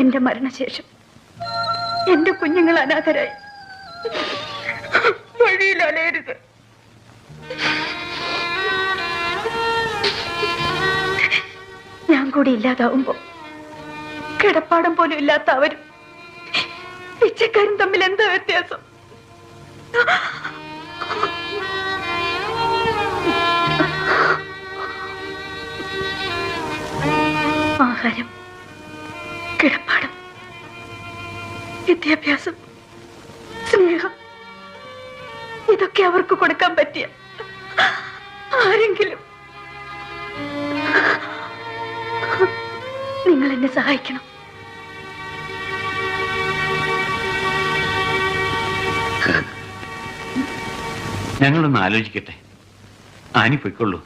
എന്റെ മരണശേഷം എന്റെ കുഞ്ഞുങ്ങൾ അനാഥരായി വഴിയിൽ അലയരുത്. ഞാൻ കൂടി ഇല്ലാതാവുമ്പോ കിടപ്പാടം പോലും ഇല്ലാത്ത അവരും പിച്ചക്കാരും തമ്മിൽ എന്താ വ്യത്യാസം? ആഹാരം, കിടപ്പാടം, വിദ്യാഭ്യാസം, സ്നേഹം, ഇതൊക്കെ അവർക്ക് കൊടുക്കാൻ പറ്റിയ ആരെങ്കിലും നിങ്ങൾ എന്നെ സഹായിക്കണം. ഞങ്ങളൊന്ന് ആലോചിക്കട്ടെ. ആനി പൊയ്ക്കൊള്ളൂ.